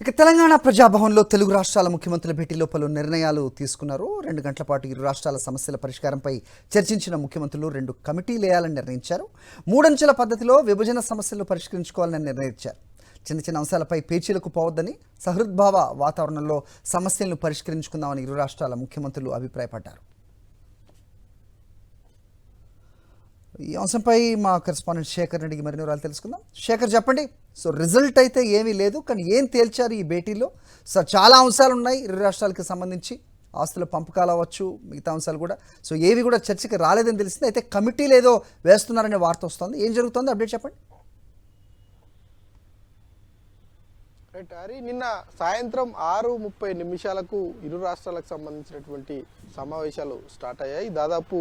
ఇక తెలంగాణ ప్రజాభవన్లో తెలుగు రాష్ట్రాల ముఖ్యమంత్రుల భేటీలో పలు నిర్ణయాలు తీసుకున్నారు. 2 గంటల పాటు ఇరు రాష్ట్రాల సమస్యల పరిష్కారంపై చర్చించిన ముఖ్యమంత్రులు 2 కమిటీలు వేయాలని నిర్ణయించారు. 3 అంచెల పద్ధతిలో విభజన సమస్యలు పరిష్కరించుకోవాలని నిర్ణయించారు. చిన్న అంశాలపై పేచీలకు పోవద్దని, సహృద్భావ వాతావరణంలో సమస్యలను పరిష్కరించుకుందామని ఇరు రాష్ట్రాల ముఖ్యమంత్రులు అభిప్రాయపడ్డారు. ఈ అంశంపై మా కరెస్పాండెంట్ శేఖర్ అడిగి మరిన్ని వివరాలు తెలుసుకుందాం. శేఖర్, చెప్పండి. సో రిజల్ట్ అయితే ఏమీ లేదు, కానీ ఏం తేల్చారు ఈ భేటీలో? సార్, చాలా అంశాలు ఉన్నాయి ఇరు రాష్ట్రాలకు సంబంధించి, ఆస్తుల పంపకాలు అవ్వచ్చు, మిగతా అంశాలు కూడా. సో ఏవి కూడా చర్చకి రాలేదని తెలిసింది. అయితే కమిటీలు ఏదో వేస్తున్నారనే వార్త వస్తుంది. ఏం జరుగుతుంది, అప్డేట్ చెప్పండి. నిన్న సాయంత్రం 6:30 ఇరు రాష్ట్రాలకు సంబంధించినటువంటి సమావేశాలు స్టార్ట్ అయ్యాయి. దాదాపు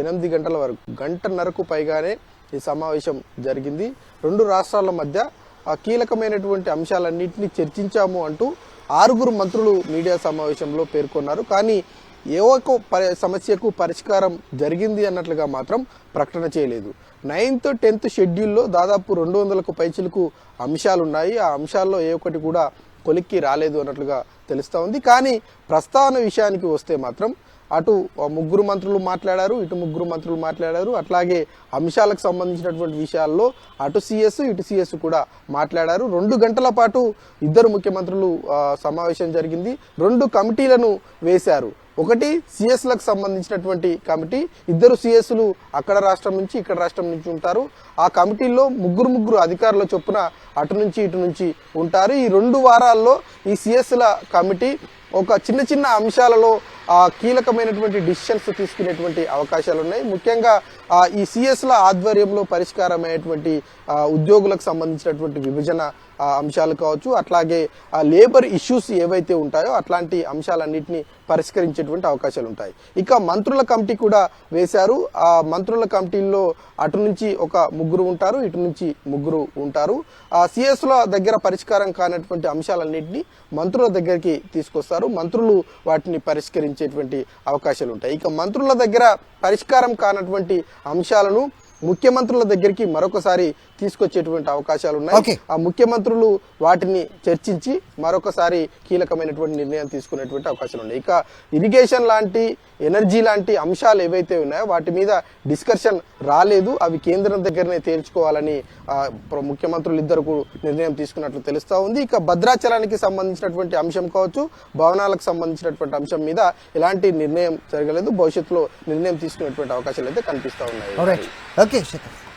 8 గంటల వరకు, గంటన్నరకు పైగానే ఈ సమావేశం జరిగింది. 2 రాష్ట్రాల మధ్య కీలకమైనటువంటి అంశాలన్నింటినీ చర్చించాము అంటూ 6 మంత్రులు మీడియా సమావేశంలో పేర్కొన్నారు. కానీ ఏ ఒక్క సమస్యకు పరిష్కారం జరిగింది అన్నట్లుగా మాత్రం ప్రకటన చేయలేదు. 9th 10th షెడ్యూల్లో దాదాపు 200కు పైచిలకు అంశాలున్నాయి. ఆ అంశాల్లో ఏ ఒక్కటి కూడా కొలిక్కి రాలేదు అన్నట్లుగా తెలుస్తూ ఉంది. కానీ ప్రస్తావన విషయానికి వస్తే మాత్రం అటు 3 మంత్రులు మాట్లాడారు, ఇటు 3 మంత్రులు మాట్లాడారు. అట్లాగే అంశాలకు సంబంధించినటువంటి విషయాల్లో అటు సిఎస్ ఇటు సిఎస్ కూడా మాట్లాడారు. 2 గంటల పాటు ఇద్దరు ముఖ్యమంత్రులు సమావేశం జరిగింది. 2 కమిటీలను వేశారు. ఒకటి సిఎస్లకు సంబంధించినటువంటి కమిటీ, 2 సిఎస్లు అక్కడ రాష్ట్రం నుంచి ఇక్కడ రాష్ట్రం నుంచి ఉంటారు. ఆ కమిటీల్లో 3 అధికారుల చొప్పున అటు నుంచి ఇటు నుంచి ఉంటారు. ఈ 2 వారాల్లో ఈ సిఎస్ల కమిటీ ఒక చిన్న అంశాలలో కీలకమైనటువంటి డిసిషన్స్ తీసుకునేటువంటి అవకాశాలు ఉన్నాయి. ముఖ్యంగా ఈ సిఎస్ల ఆధ్వర్యంలో పరిష్కారమైనటువంటి ఉద్యోగులకు సంబంధించినటువంటి విభజన అంశాలు కావచ్చు, అట్లాగే లేబర్ ఇష్యూస్ ఏవైతే ఉంటాయో అట్లాంటి అంశాలన్నింటినీ పరిష్కరించేటువంటి అవకాశాలు ఉంటాయి. ఇక మంత్రుల కమిటీ కూడా వేశారు. ఆ మంత్రుల కమిటీల్లో అటు నుంచి ఒక 3 ఉంటారు, ఇటు నుంచి 3 ఉంటారు. ఆ సిఎస్ల దగ్గర పరిష్కారం కానటువంటి అంశాలన్నింటినీ మంత్రుల దగ్గరికి తీసుకొస్తారు. మంత్రులు వాటిని పరిష్కరించేటువంటి అవకాశాలు ఉంటాయి. ఇక మంత్రుల దగ్గర పరిష్కారం కానటువంటి అంశాలను ముఖ్యమంత్రుల దగ్గరికి మరొకసారి తీసుకొచ్చేటువంటి అవకాశాలు ఉన్నాయి. ఆ ముఖ్యమంత్రులు వాటిని చర్చించి మరొకసారి కీలకమైనటువంటి నిర్ణయం తీసుకునేటువంటి అవకాశాలు ఉన్నాయి. ఇక ఇరిగేషన్ లాంటి, ఎనర్జీ లాంటి అంశాలు ఏవైతే ఉన్నాయో వాటి మీద డిస్కషన్ రాలేదు. అవి కేంద్రం దగ్గరనే తేల్చుకోవాలని ముఖ్యమంత్రులు ఇద్దరు నిర్ణయం తీసుకున్నట్లు తెలుస్తూ ఉంది. ఇక భద్రాచలానికి సంబంధించినటువంటి అంశం కావచ్చు, భవనాలకు సంబంధించినటువంటి అంశం మీద ఎలాంటి నిర్ణయం జరగలేదు. భవిష్యత్తులో నిర్ణయం తీసుకునేటువంటి అవకాశాలు అయితే కనిపిస్తూ ఉన్నాయి. ఓకే శేఖర్.